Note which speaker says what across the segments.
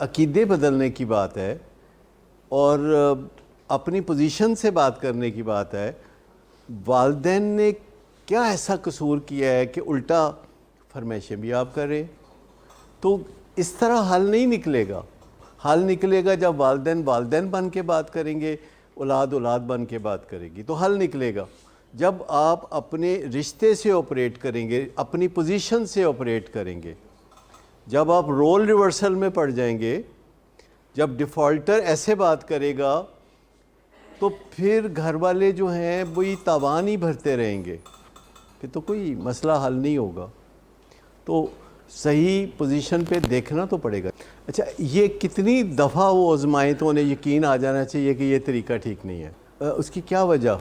Speaker 1: عقیدے بدلنے کی بات ہے اور اپنی پوزیشن سے بات کرنے کی بات ہے. والدین نے کیا ایسا قصور کیا ہے کہ الٹا فرمائشیں بھی آپ کر رہے ہیں؟ تو اس طرح حل نہیں نکلے گا. حل نکلے گا جب والدین والدین بن کے بات کریں گے، اولاد اولاد بن کے بات کرے گی، تو حل نکلے گا. جب آپ اپنے رشتے سے آپریٹ کریں گے، اپنی پوزیشن سے آپریٹ کریں گے، جب آپ رول ریورسل میں پڑ جائیں گے، جب ڈیفالٹر ایسے بات کرے گا تو پھر گھر والے جو ہیں وہی تاوان ہی بھرتے رہیں گے، پھر تو کوئی مسئلہ حل نہیں ہوگا. تو صحیح پوزیشن پہ دیکھنا تو پڑے گا. اچھا، یہ کتنی دفعہ وہ آزمائیں تو انہیں یقین آ جانا چاہیے کہ یہ طریقہ ٹھیک نہیں ہے. اس کی کیا وجہ؟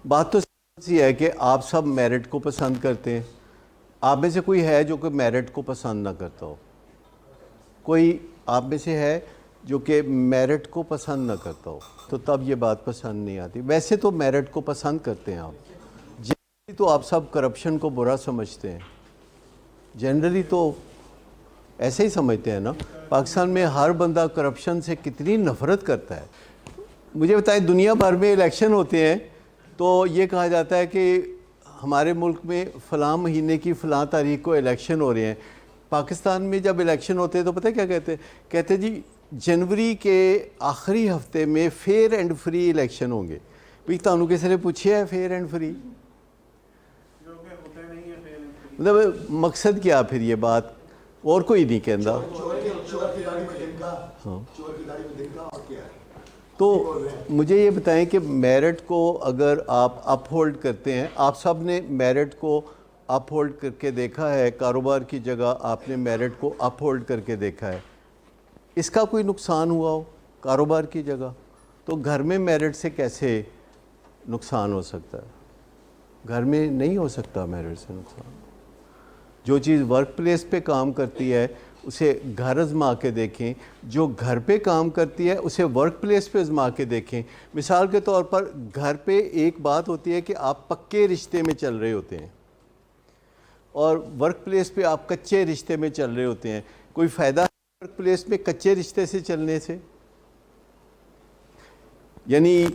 Speaker 1: بات تو سی ہے کہ آپ سب میرٹ کو پسند کرتے ہیں. آپ میں سے کوئی ہے جو کہ میرٹ کو پسند نہ کرتا ہو؟ کوئی آپ میں سے ہے جو کہ میرٹ کو پسند نہ کرتا ہو؟ تو تب یہ بات پسند نہیں آتی. ویسے تو میرٹ کو پسند کرتے ہیں آپ. جنرلی تو آپ سب کرپشن کو برا سمجھتے ہیں. جنرلی تو ایسے ہی سمجھتے ہیں نا. پاکستان میں ہر بندہ کرپشن سے کتنی نفرت کرتا ہے. مجھے بتائیں، دنیا بھر میں الیکشن ہوتے ہیں تو یہ کہا جاتا ہے کہ ہمارے ملک میں فلاں مہینے کی فلاں تاریخ کو الیکشن ہو رہے ہیں. پاکستان میں جب الیکشن ہوتے ہیں تو پتہ کیا کہتے ہیں؟ کہتے ہیں جی جنوری کے آخری ہفتے میں فیئر اینڈ فری الیکشن ہوں گے. بھئی تانوں کسی نے پوچھیا ہے فیئر اینڈ فری؟ مطلب مقصد کیا پھر یہ بات؟ اور کوئی نہیں کہندا. تو مجھے یہ بتائیں کہ میرٹ کو اگر آپ اپ ہولڈ کرتے ہیں، آپ سب نے میرٹ کو اپ ہولڈ کر کے دیکھا ہے، کاروبار کی جگہ آپ نے میرٹ کو اپ ہولڈ کر کے دیکھا ہے، اس کا کوئی نقصان ہوا ہو کاروبار کی جگہ؟ تو گھر میں میرٹ سے کیسے نقصان ہو سکتا ہے؟ گھر میں نہیں ہو سکتا میرٹ سے نقصان. جو چیز ورک پلیس پہ کام کرتی ہے اسے گھر آزما کے دیکھیں، جو گھر پہ کام کرتی ہے اسے ورک پلیس پہ آزما کے دیکھیں. مثال کے طور پر گھر پہ ایک بات ہوتی ہے کہ آپ پکے رشتے میں چل رہے ہوتے ہیں اور ورک پلیس پہ آپ کچے رشتے میں چل رہے ہوتے ہیں. کوئی فائدہ ہے ورک پلیس پہ کچے رشتے سے چلنے سے؟ یعنی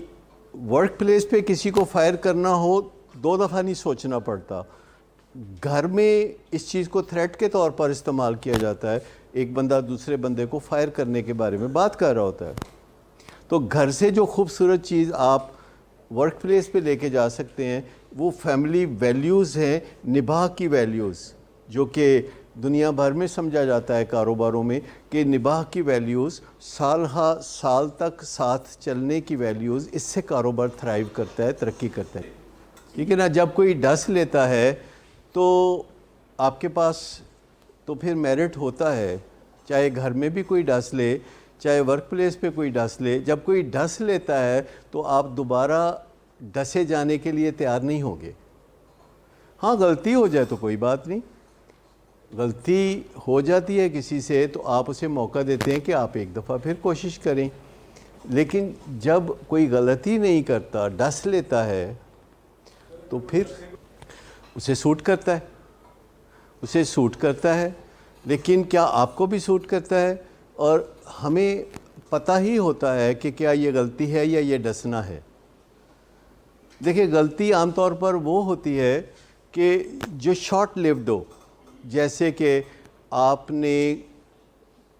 Speaker 1: ورک پلیس پہ کسی کو فائر کرنا ہو 2 دفعہ نہیں سوچنا پڑتا. گھر میں اس چیز کو تھریٹ کے طور پر استعمال کیا جاتا ہے. ایک بندہ دوسرے بندے کو فائر کرنے کے بارے میں بات کر رہا ہوتا ہے. تو گھر سے جو خوبصورت چیز آپ ورک پلیس پہ لے کے جا سکتے ہیں وہ فیملی ویلیوز ہیں، نباہ کی ویلیوز، جو کہ دنیا بھر میں سمجھا جاتا ہے کاروباروں میں کہ نباہ کی ویلیوز، سال ہا سال تک ساتھ چلنے کی ویلیوز، اس سے کاروبار تھرائیو کرتا ہے، ترقی کرتا ہے. ٹھیک ہے نا؟ جب کوئی ڈس لیتا ہے تو آپ کے پاس تو پھر میرٹ ہوتا ہے، چاہے گھر میں بھی کوئی ڈس لے، چاہے ورک پلیس پہ کوئی ڈس لے. جب کوئی ڈس لیتا ہے تو آپ دوبارہ ڈسے جانے کے لیے تیار نہیں ہوں گے. ہاں غلطی ہو جائے تو کوئی بات نہیں، غلطی ہو جاتی ہے کسی سے تو آپ اسے موقع دیتے ہیں کہ آپ ایک دفعہ پھر کوشش کریں. لیکن جب کوئی غلطی نہیں کرتا، ڈس لیتا ہے، تو پھر اسے سوٹ کرتا ہے. لیکن کیا آپ کو بھی سوٹ کرتا ہے؟ اور ہمیں پتہ ہی ہوتا ہے کہ کیا یہ غلطی ہے یا یہ ڈسنا ہے. دیکھیں غلطی عام طور پر وہ ہوتی ہے کہ جو شارٹ لیوڈ ہو، جیسے کہ آپ نے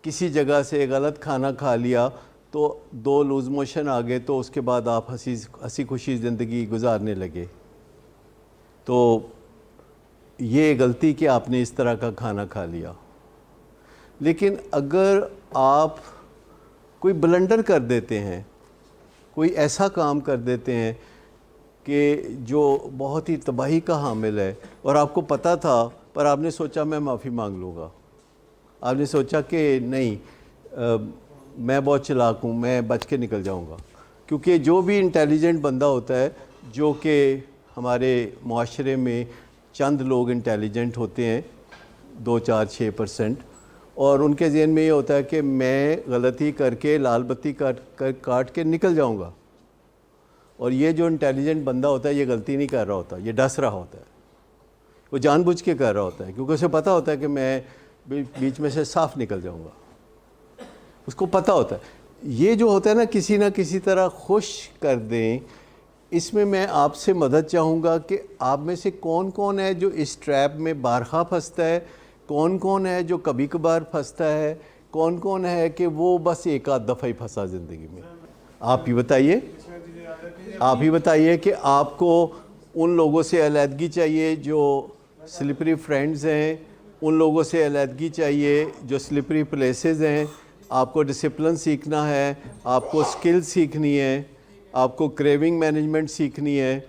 Speaker 1: کسی جگہ سے غلط کھانا کھا لیا تو 2 لوز موشن آ گئے تو اس کے بعد آپ ہنسی خوشی زندگی گزارنے لگے. تو یہ غلطی کہ آپ نے اس طرح کا کھانا کھا لیا. لیکن اگر آپ کوئی بلنڈر کر دیتے ہیں، کوئی ایسا کام کر دیتے ہیں کہ جو بہت ہی تباہی کا حامل ہے اور آپ کو پتہ تھا پر آپ نے سوچا میں معافی مانگ لوں گا، آپ نے سوچا کہ نہیں میں بہت چلاک ہوں، میں بچ کے نکل جاؤں گا. کیونکہ جو بھی انٹیلیجنٹ بندہ ہوتا ہے، جو کہ ہمارے معاشرے میں چند لوگ انٹیلیجنٹ ہوتے ہیں 2 4 6%، اور ان کے ذہن میں یہ ہوتا ہے کہ میں غلطی کر کے لال بتی کاٹ کے نکل جاؤں گا. اور یہ جو انٹیلیجنٹ بندہ ہوتا ہے یہ غلطی نہیں کر رہا ہوتا، یہ ڈس رہا ہوتا ہے، وہ جان بوجھ کے کر رہا ہوتا ہے، کیونکہ اسے پتہ ہوتا ہے کہ میں بیچ میں سے صاف نکل جاؤں گا. اس کو پتہ ہوتا ہے. یہ جو ہوتا ہے نہ کسی طرح خوش کر دیں, اس میں آپ سے مدد چاہوں گا کہ آپ میں سے کون ہے جو اس ٹریپ میں بارہا پھنستا ہے, کون ہے جو کبھی کبھار پھنستا ہے, کون ہے کہ وہ بس ایک آدھ دفعہ ہی پھنسا زندگی میں. آپ ہی بتائیے کہ آپ کو ان لوگوں سے علیحدگی چاہیے جو سلپری فرینڈز ہیں, ان لوگوں سے علیحدگی چاہیے جو سلپری پلیسز ہیں. آپ کو ڈسپلن سیکھنا ہے, آپ کو سکل سیکھنی ہے, آپ کو کریونگ مینجمنٹ سیکھنی ہے,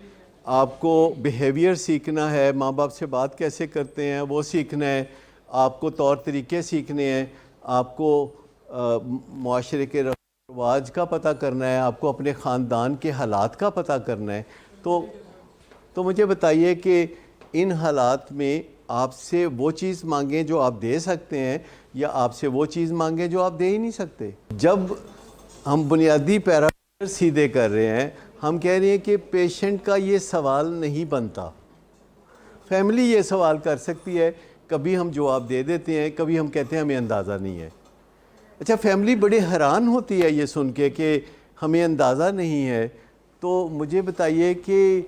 Speaker 1: آپ کو بیہیویئر سیکھنا ہے, ماں باپ سے بات کیسے کرتے ہیں وہ سیکھنا ہے, آپ کو طور طریقے سیکھنے ہیں, آپ کو معاشرے کے رواج کا پتہ کرنا ہے, آپ کو اپنے خاندان کے حالات کا پتہ کرنا ہے. تو مجھے بتائیے کہ ان حالات میں آپ سے وہ چیز مانگیں جو آپ دے سکتے ہیں, یا آپ سے وہ چیز مانگیں جو آپ دے ہی نہیں سکتے. جب ہم بنیادی پیرامیٹر سیدھے کر رہے ہیں, ہم کہہ رہے ہیں کہ پیشنٹ کا یہ سوال نہیں بنتا. فیملی یہ سوال کر سکتی ہے, کبھی ہم جواب دے دیتے ہیں, کبھی ہم کہتے ہیں ہمیں اندازہ نہیں ہے. اچھا, فیملی بڑے حیران ہوتی ہے یہ سن کے کہ ہمیں اندازہ نہیں ہے. تو مجھے بتائیے کہ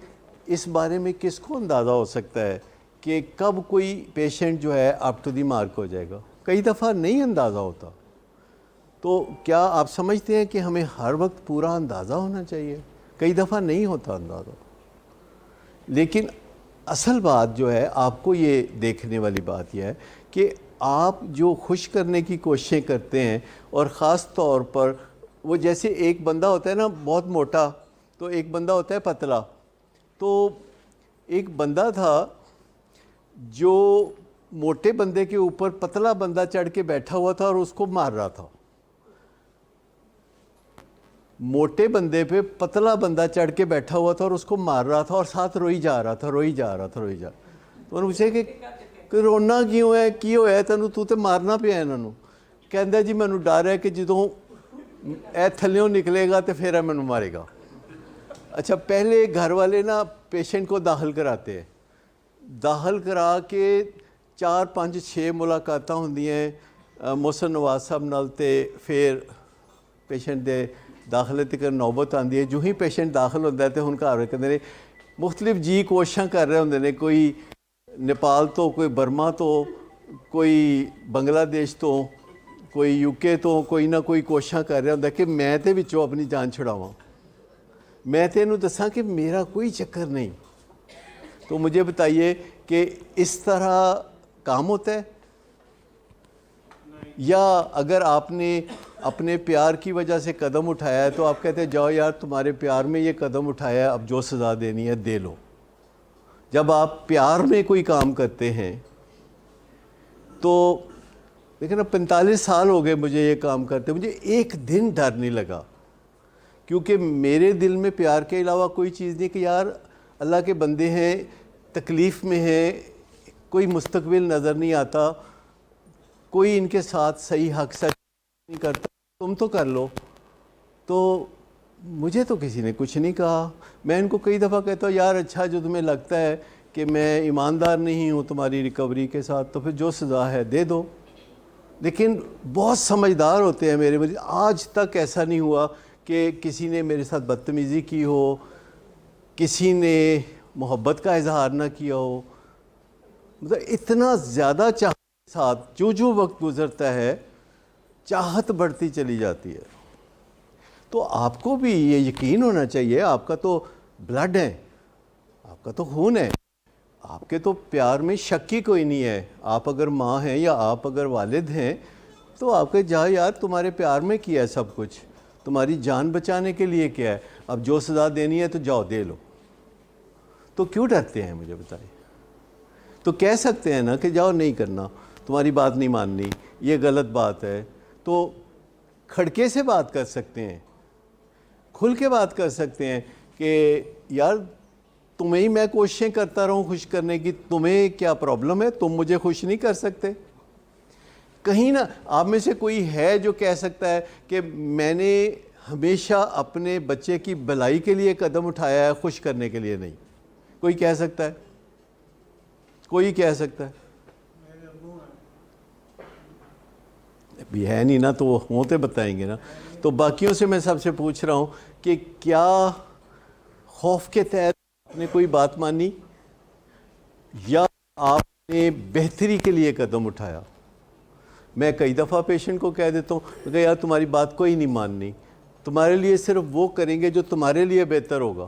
Speaker 1: اس بارے میں کس کو اندازہ ہو سکتا ہے کہ کب کوئی پیشنٹ جو ہے اپ ٹو دی مارک ہو جائے گا؟ کئی دفعہ نہیں اندازہ ہوتا. تو کیا آپ سمجھتے ہیں کہ ہمیں ہر وقت پورا اندازہ ہونا چاہیے؟ کئی دفعہ نہیں ہوتا اندازہ. لیکن اصل بات جو ہے, آپ کو یہ دیکھنے والی بات یہ ہے کہ آپ جو خوش کرنے کی کوششیں کرتے ہیں, اور خاص طور پر وہ جیسے ایک بندہ ہوتا ہے نا بہت موٹا, تو ایک بندہ ہوتا ہے پتلا. تو ایک بندہ تھا جو موٹے بندے کے اوپر پتلا بندہ چڑھ کے بیٹھا ہوا تھا اور اس کو مار رہا تھا. موٹے بندے پہ پتلا بندہ چڑھ کے بیٹھا ہوا تھا اور اس کو مار رہا تھا, اور ساتھ روئی جا رہا تھا. تو انہوں نے پوچھا کہ رونا کیوں ہے, کی ہویا تینوں, تو تے مارنا پیا انہوں نے. کہندا جی مینوں ڈر ہے کہ جدوں اے تھلیوں نکلے گا تو پھر مینوں مارے گا. اچھا, پہلے گھر والے نا پیشنٹ کو داخل کراتے ہیں, داخل کرا کے 4 5 6 ملاقاتاں ہوندیاں محسن نواز صاحب نال, تے پھر پیشنٹ دے داخلے تک نوبت آتی ہے. جو ہی پیشنٹ داخل ہوتا ہے تو ہن گھر کہتے ہیں مختلف جی کوششاں کر رہے ہوندے نے, کوئی نیپال تو, کوئی برما تو, کوئی بنگلہ دیش تو, کوئی یو کے تو, کوئی نہ کوئی کوششاں کر رہا ہوندا کہ میں تے وچوں اپنی جان چھڑاواں, میں تے انہوں دساں کہ میرا کوئی چکر نہیں. تو مجھے بتائیے کہ اس طرح کام ہوتا ہے؟ یا اگر آپ نے اپنے پیار کی وجہ سے قدم اٹھایا ہے تو آپ کہتے ہیں جاؤ یار تمہارے پیار میں یہ قدم اٹھایا ہے, اب جو سزا دینی ہے دے لو. جب آپ پیار میں کوئی کام کرتے ہیں تو دیکھیں نا, 45 سال ہو گئے مجھے یہ کام کرتے, مجھے ایک دن ڈر نہیں لگا, کیونکہ میرے دل میں پیار کے علاوہ کوئی چیز نہیں کہ یار اللہ کے بندے ہیں, تکلیف میں ہیں, کوئی مستقبل نظر نہیں آتا, کوئی ان کے ساتھ صحیح حق سچ نہیں کرتا, تم تو کر لو. تو مجھے تو کسی نے کچھ نہیں کہا. میں ان کو کئی دفعہ کہتا ہوں یار اچھا, جو تمہیں لگتا ہے کہ میں ایماندار نہیں ہوں تمہاری ریکوری کے ساتھ, تو پھر جو سزا ہے دے دو. لیکن بہت سمجھدار ہوتے ہیں میرے مریض. آج تک ایسا نہیں ہوا کہ کسی نے میرے ساتھ بدتمیزی کی ہو, کسی نے محبت کا اظہار نہ کیا ہو. مطلب اتنا زیادہ چاہت کے ساتھ جو وقت گزرتا ہے چاہت بڑھتی چلی جاتی ہے. تو آپ کو بھی یہ یقین ہونا چاہیے, آپ کا تو بلڈ ہے, آپ کا تو خون ہے, آپ کے تو پیار میں شک ہی کوئی نہیں ہے. آپ اگر ماں ہیں یا آپ اگر والد ہیں تو آپ کے جا یار تمہارے پیار میں کیا ہے سب کچھ, تمہاری جان بچانے کے لیے کیا ہے, اب جو سزا دینی ہے تو جاؤ دے لو. تو کیوں ڈرتے ہیں مجھے بتائیے؟ تو کہہ سکتے ہیں نا کہ جاؤ نہیں کرنا, تمہاری بات نہیں ماننی, یہ غلط بات ہے. تو کھڑکے سے بات کر سکتے ہیں, کھل کے بات کر سکتے ہیں کہ یار تمہیں ہی میں کوششیں کرتا رہوں خوش کرنے کی, تمہیں کیا پرابلم ہے, تم مجھے خوش نہیں کر سکتے؟ کہیں نہ آپ میں سے کوئی ہے جو کہہ سکتا ہے کہ میں نے ہمیشہ اپنے بچے کی بھلائی کے لیے قدم اٹھایا ہے, خوش کرنے کے لیے نہیں؟ کوئی کہہ سکتا ہے؟ کوئی کہہ سکتا ہے؟ بھی ہے نہیں نا تو وہ ہوتے بتائیں گے نا. تو باقیوں سے میں سب سے پوچھ رہا ہوں کہ کیا خوف کے تحت آپ نے کوئی بات مانی یا آپ نے بہتری کے لیے قدم اٹھایا؟ میں کئی دفعہ پیشنٹ کو کہہ دیتا ہوں کہ یار تمہاری بات کوئی نہیں ماننی, تمہارے لیے صرف وہ کریں گے جو تمہارے لیے بہتر ہوگا.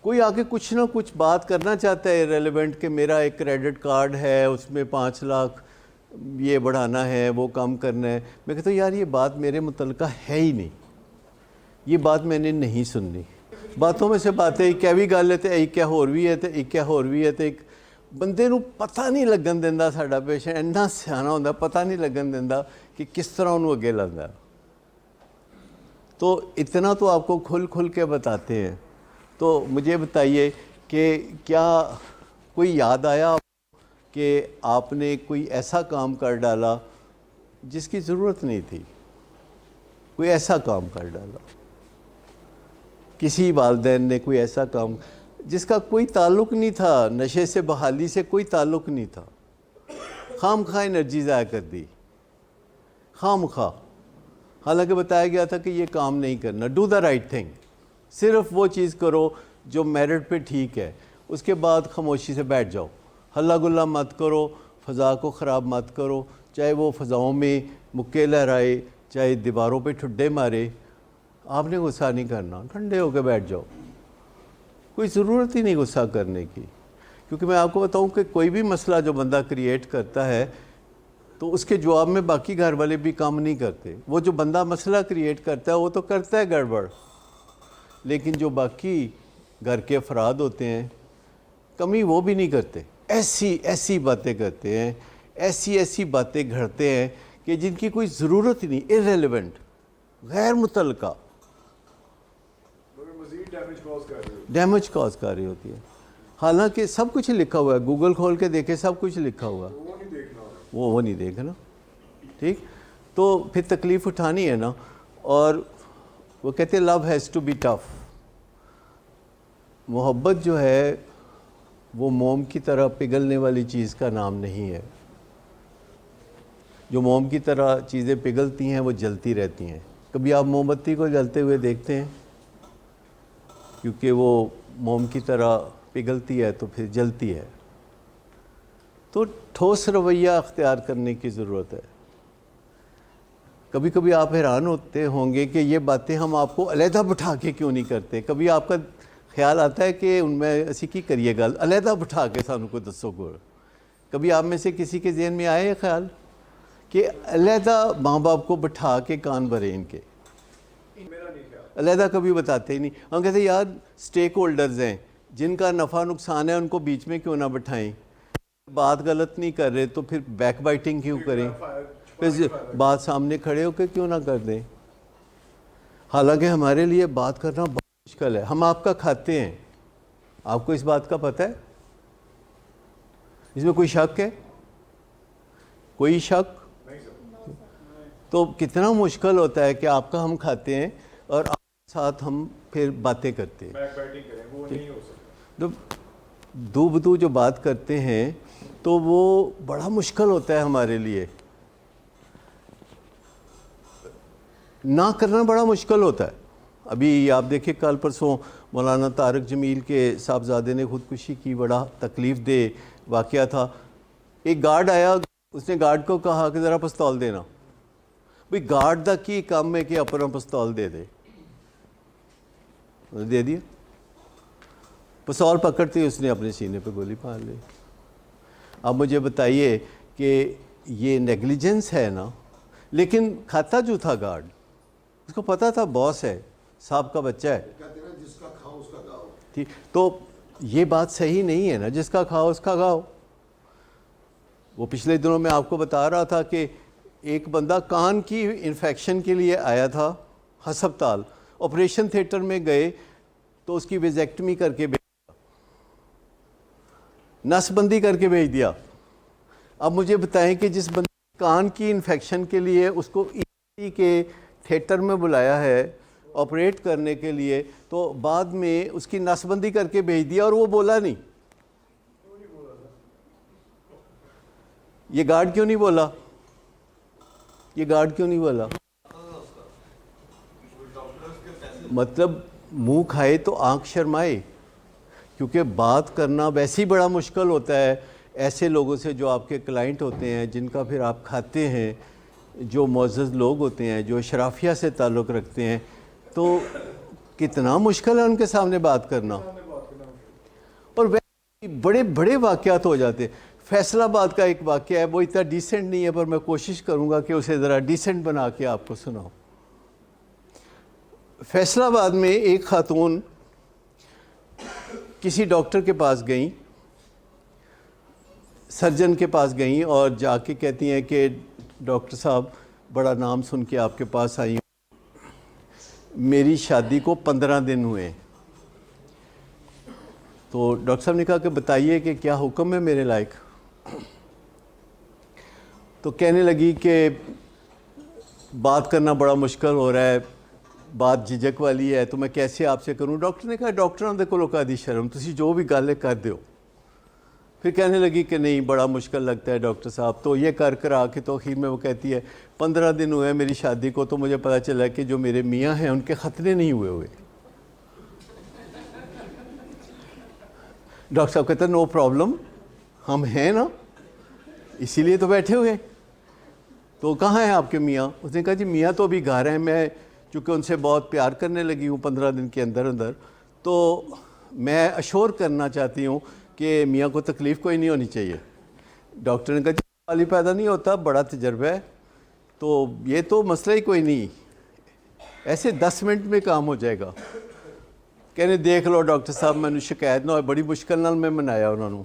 Speaker 1: کوئی آگے کچھ نہ کچھ بات کرنا چاہتا ہے ریلیونٹ کہ میرا ایک کریڈٹ کارڈ ہے اس میں 5 لاکھ یہ بڑھانا ہے, وہ کم کرنا ہے. میں کہتا ہوں یار یہ بات میرے متعلقہ ہے ہی نہیں, یہ بات میں نے نہیں سننی. باتوں میں سے باتیں ایک بھی گل ہے تو ایک کیا ہور بھی ہے تو ایک کیا ہور بھی ہے. تو ایک بندے نو پتہ نہیں لگن دیندا, ساڈا پیشنٹ اینا سیانا ہوندا پتہ نہیں لگن دیندا کہ کس طرح انہوں اگے لگدا. تو اتنا تو آپ کو کھل کے بتاتے ہیں. تو مجھے بتائیے کہ کیا کوئی یاد آیا کہ آپ نے کوئی ایسا کام کر ڈالا جس کی ضرورت نہیں تھی؟ کوئی ایسا کام کر ڈالا, کسی والدین نے کوئی ایسا کام جس کا کوئی تعلق نہیں تھا, نشے سے بحالی سے کوئی تعلق نہیں تھا, خام خواہ انرجی ضائع کر دی, خام خواہ. حالانکہ بتایا گیا تھا کہ یہ کام نہیں کرنا, ڈو دا رائٹ تھنگ, صرف وہ چیز کرو جو میرٹ پہ ٹھیک ہے, اس کے بعد خاموشی سے بیٹھ جاؤ, ہلا گلا مت کرو, فضا کو خراب مت کرو, چاہے وہ فضاؤں میں مکے لہرائے, چاہے دیواروں پہ ٹھڈے مارے, آپ نے غصہ نہیں کرنا, ٹھنڈے ہو کے بیٹھ جاؤ. کوئی ضرورت ہی نہیں غصہ کرنے کی, کیونکہ میں آپ کو بتاؤں کہ کوئی بھی مسئلہ جو بندہ کریٹ کرتا ہے تو اس کے جواب میں باقی گھر والے بھی کام نہیں کرتے. وہ جو بندہ مسئلہ کریٹ کرتا ہے وہ تو کرتا ہے گڑبڑ, لیکن جو باقی گھر کے افراد ہوتے ہیں کمی وہ بھی نہیں کرتے, ایسی باتیں کرتے ہیں, ایسی باتیں گھڑتے ہیں کہ جن کی کوئی ضرورت ہی نہیں, irrelevant, غیر متعلقہ, ڈیمیج کاز کر رہی ہوتی ہے. حالانکہ سب کچھ لکھا ہوا ہے, گوگل کھول کے دیکھے سب کچھ لکھا ہوا ہے, وہ نہیں دیکھنا. ٹھیک, تو پھر تکلیف اٹھانی ہے نا. اور وہ کہتے ہیں لو ہیز ٹو بی ٹف. محبت جو ہے وہ موم کی طرح پگھلنے والی چیز کا نام نہیں ہے. جو موم کی طرح چیزیں پگھلتی ہیں وہ جلتی رہتی ہیں. کبھی آپ موم بتی کو جلتے ہوئے دیکھتے ہیں؟ کیونکہ وہ موم کی طرح پگھلتی ہے تو پھر جلتی ہے. تو ٹھوس رویہ اختیار کرنے کی ضرورت ہے. کبھی کبھی آپ حیران ہوتے ہوں گے کہ یہ باتیں ہم آپ کو علیحدہ بٹھا کے کیوں نہیں کرتے. کبھی آپ کا خیال آتا ہے کہ ان میں اسی کی کریے گل علیحدہ بٹھا کے سانوں کو دسو گو. کبھی آپ میں سے کسی کے ذہن میں آئے خیال کہ علیحدہ ماں باپ کو بٹھا کے کان بھرے ان کے؟ علیحدہ کبھی بتاتے ہی نہیں. ہم کہتے ہیں یار سٹیک ہولڈرز ہیں, جن کا نفع نقصان ہے ان کو بیچ میں کیوں نہ بٹھائیں. بات غلط نہیں کر رہے تو پھر بیک بائٹنگ کیوں کریں, پھر بات سامنے کھڑے ہو کے کیوں نہ کر دیں. حالانکہ ہمارے لیے بات کرنا بہت مشکل ہے. ہم آپ کا کھاتے ہیں, آپ کو اس بات کا پتہ ہے؟ اس میں کوئی شک ہے؟ کوئی شک؟ تو کتنا مشکل ہوتا ہے کہ آپ کا ہم کھاتے ہیں اور آپ کے ساتھ ہم پھر باتیں کرتے ہیں. دو بدو جو بات کرتے ہیں تو وہ بڑا مشکل ہوتا ہے ہمارے لیے. نہ کرنا بڑا مشکل ہوتا ہے. ابھی آپ دیکھیں کل پرسوں مولانا طارق جمیل کے صاحبزادے نے خودکشی کی, بڑا تکلیف دہ واقعہ تھا. ایک گارڈ آیا, اس نے گارڈ کو کہا کہ ذرا پستول دینا. بھئی گارڈ دا کی کام ہے کہ اپنا پستول دے دے دیا. پستول پکڑتے اس نے اپنے سینے پہ گولی مار لی. اب مجھے بتائیے کہ یہ نیگلیجنس ہے نا. لیکن کھاتا جو تھا گارڈ, اس کو پتا تھا باس ہے, صاحب کا بچہ ہے. ٹھیک, تو یہ بات صحیح نہیں ہے نا, جس کا کھاؤ اس کا کھاؤ. وہ پچھلے دنوں میں آپ کو بتا رہا تھا کہ ایک بندہ کان کی انفیکشن کے لیے آیا تھا ہسپتال, آپریشن تھیٹر میں گئے تو اس کی ویزیکٹمی کر کے نس بندی کر کے بھیج دیا. اب مجھے بتائیں کہ جس بندے کان کی انفیکشن کے لیے اس کو ای کے تھیٹر میں بلایا ہے آپریٹ کرنے کے لیے, تو بعد میں اس کی نس بندی کر کے بھیج دیا اور وہ بولا نہیں. یہ گارڈ کیوں نہیں بولا؟ یہ گارڈ کیوں نہیں بولا؟ مطلب منہ کھائے تو آنکھ شرمائے، کیونکہ بات کرنا ویسے ہی بڑا مشکل ہوتا ہے ایسے لوگوں سے جو آپ کے کلائنٹ ہوتے ہیں، جن کا پھر آپ کھاتے ہیں، جو معزز لوگ ہوتے ہیں، جو اشرافیہ سے تعلق رکھتے ہیں، تو کتنا مشکل ہے ان کے سامنے بات کرنا. اور بڑے بڑے واقعات ہو جاتے ہیں. فیصل آباد کا ایک واقعہ ہے، وہ اتنا ڈیسنٹ نہیں ہے، پر میں کوشش کروں گا کہ اسے ذرا ڈیسنٹ بنا کے آپ کو سناؤں. فیصل آباد میں ایک خاتون کسی ڈاکٹر کے پاس گئیں، سرجن کے پاس گئیں، اور جا کے کہتی ہیں کہ ڈاکٹر صاحب بڑا نام سن کے آپ کے پاس آئی ہوں، میری شادی کو 15 دن ہوئے. تو ڈاکٹر صاحب نے کہا کہ بتائیے کہ کیا حکم ہے میرے لائق. تو کہنے لگی کہ بات کرنا بڑا مشکل ہو رہا ہے، بات جھجک والی ہے، تو میں کیسے آپ سے کروں. ڈاکٹر نے کہا ڈاکٹراں دے کولوں کادی شرم، تسی جو بھی گل ہے کر دیو. پھر کہنے لگی کہ نہیں بڑا مشکل لگتا ہے ڈاکٹر صاحب. تو یہ کر آ کے تو اخیر میں وہ کہتی ہے 15 دن ہوئے ہیں میری شادی کو، تو مجھے پتہ چلا کہ جو میرے میاں ہیں ان کے ختنے نہیں ہوئے. ڈاکٹر صاحب کہتے ہیں نو پرابلم، ہم ہیں نا، اسی لیے تو بیٹھے ہوئے. تو کہاں ہیں آپ کے میاں؟ اس نے کہا جی میاں تو ابھی گھر ہیں، میں چونکہ ان سے بہت پیار کرنے لگی ہوں 15 دن کے اندر اندر، تو میں اشور کرنا چاہتی ہوں کہ میاں کو تکلیف کوئی نہیں ہونی چاہیے. ڈاکٹر نے کہا جی والی پیدا نہیں ہوتا، بڑا تجربہ ہے، تو یہ تو مسئلہ ہی کوئی نہیں، ایسے 10 منٹ میں کام ہو جائے گا. کہنے دیکھ لو ڈاکٹر صاحب مینوں شکایت نہ ہوئے، بڑی مشکل نال میں منایا انہوں نے.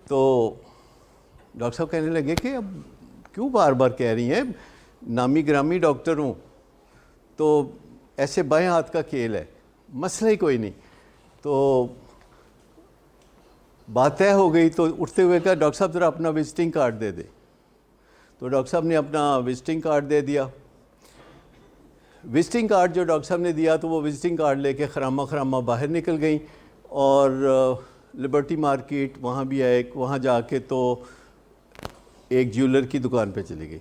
Speaker 1: تو ڈاکٹر صاحب کہنے لگے کہ اب کیوں بار بار کہہ رہی ہیں، نامی گرامی ڈاکٹر ہوں، تو ایسے بائیں ہاتھ کا کھیل ہے، مسئلہ ہی کوئی نہیں. تو بات طے ہو گئی. تو اٹھتے ہوئے کہا ڈاکٹر صاحب ذرا اپنا وزٹنگ کارڈ دے دے. تو ڈاکٹر صاحب نے اپنا وزٹنگ کارڈ دے دیا. وزٹنگ کارڈ جو ڈاکٹر صاحب نے دیا تو وہ وزٹنگ کارڈ لے کے خرامہ خرامہ باہر نکل گئیں، اور لبرٹی مارکیٹ وہاں بھی آئے. وہاں جا کے تو ایک جیولر کی دکان پہ چلی گئی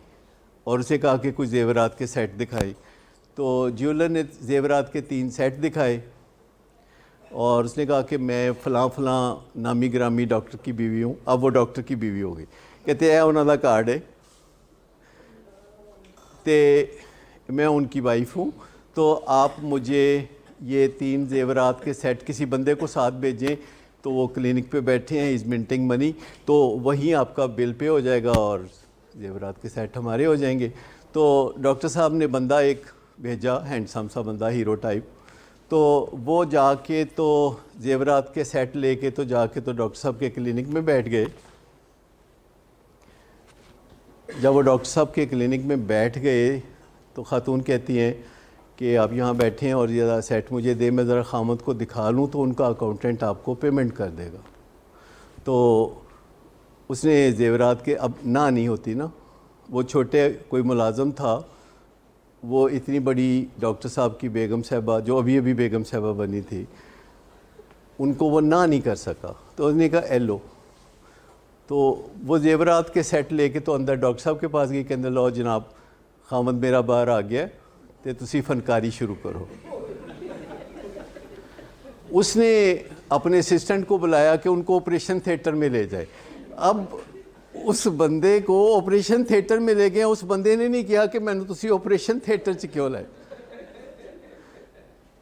Speaker 1: اور اسے کہا کہ کچھ زیورات کے سیٹ دکھائی. تو جیولر نے زیورات کے 3 سیٹ دکھائے، اور اس نے کہا کہ میں فلاں فلاں نامی گرامی ڈاکٹر کی بیوی ہوں. اب وہ ڈاکٹر کی بیوی ہو گئی. کہتے ہیں انہوں دا کارڈ ہے تے میں ان کی وائف ہوں، تو آپ مجھے یہ 3 زیورات کے سیٹ کسی بندے کو ساتھ بھیجیں، تو وہ کلینک پہ بیٹھے ہیں، از منٹنگ منی، تو وہیں آپ کا بل پے ہو جائے گا اور زیورات کے سیٹ ہمارے ہو جائیں گے. تو ڈاکٹر صاحب نے بندہ ایک بھیجا، ہینڈسم سا بندہ، ہیرو ٹائپ. تو وہ جا کے تو زیورات کے سیٹ لے کے تو جا کے تو ڈاکٹر صاحب کے کلینک میں بیٹھ گئے. جب وہ ڈاکٹر صاحب کے کلینک میں بیٹھ گئے تو خاتون کہتی ہیں کہ آپ یہاں بیٹھے ہیں اور یہ سیٹ مجھے دے، میں ذرا خامد کو دکھا لوں تو ان کا اکاؤنٹنٹ آپ کو پیمنٹ کر دے گا. تو اس نے زیورات کے، اب نہ نہیں ہوتی نا، وہ چھوٹے کوئی ملازم تھا، وہ اتنی بڑی ڈاکٹر صاحب کی بیگم صاحبہ جو ابھی ابھی بیگم صاحبہ بنی تھی، ان کو وہ نہ نہیں کر سکا. تو اس نے کہا ایلو. تو وہ زیورات کے سیٹ لے کے تو اندر ڈاکٹر صاحب کے پاس گئی کہ اندر لو جناب خامد میرا باہر آ گیا تے تسی فنکاری شروع کرو. اس نے اپنے اسسٹنٹ کو بلایا کہ ان کو آپریشن تھیٹر میں لے جائے. اب اس بندے کو آپریشن تھیٹر میں لے گئے، اس بندے نے نہیں کیا کہ میں نے تسی آپریشن تھیٹر چ کیوں لائے.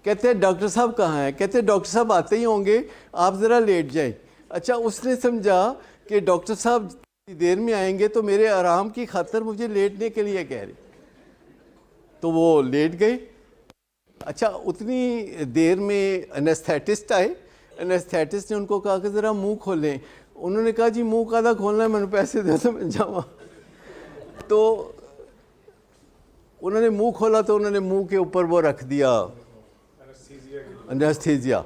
Speaker 1: کہتے ہیں ڈاکٹر صاحب کہاں ہیں؟ کہتے ہیں ڈاکٹر صاحب آتے ہی ہوں گے، آپ ذرا لیٹ جائیں. اچھا اس نے سمجھا کہ ڈاکٹر صاحب دیر میں آئیں گے تو میرے آرام کی خاطر مجھے لیٹنے کے لیے کہہ رہے، تو وہ لیٹ گئے. اچھا اتنی دیر میں انیستھیٹسٹ آئے. انیستھیٹسٹ نے ان کو کہا کہ ذرا منہ کھولیں. انہوں نے کہا جی منہ کادا کھولنا ہے، میں نے پیسے دے تو میں جاواں. تو انہوں نے منہ کھولا تو انہوں نے منہ کے اوپر وہ رکھ دیا انیستھیزیا.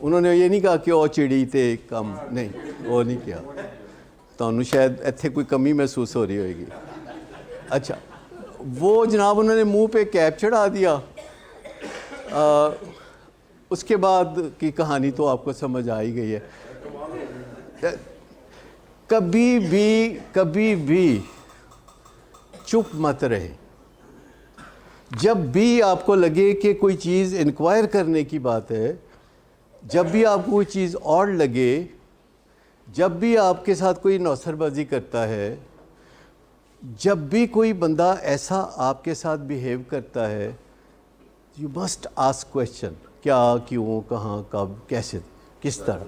Speaker 1: انہوں نے یہ نہیں کہا کہ او چڑی تے کم نہیں، وہ نہیں کیا. تو شاید ایتھے کوئی کمی محسوس ہو رہی ہوئے گی. اچھا وہ جناب انہوں نے منہ پہ کیپ چڑھا دیا. اس کے بعد کی کہانی تو آپ کو سمجھ آ ہی گئی ہے. کبھی بھی چپ مت رہیں. جب بھی آپ کو لگے کہ کوئی چیز انکوائر کرنے کی بات ہے، جب بھی آپ کو کوئی چیز اور لگے، جب بھی آپ کے ساتھ کوئی نوسر بازی کرتا ہے، جب بھی کوئی بندہ ایسا آپ کے ساتھ بیہیو کرتا ہے، یو مسٹ آسک کویشچن، کیا، کیوں، کہاں، کب، کیسے، کس طرح.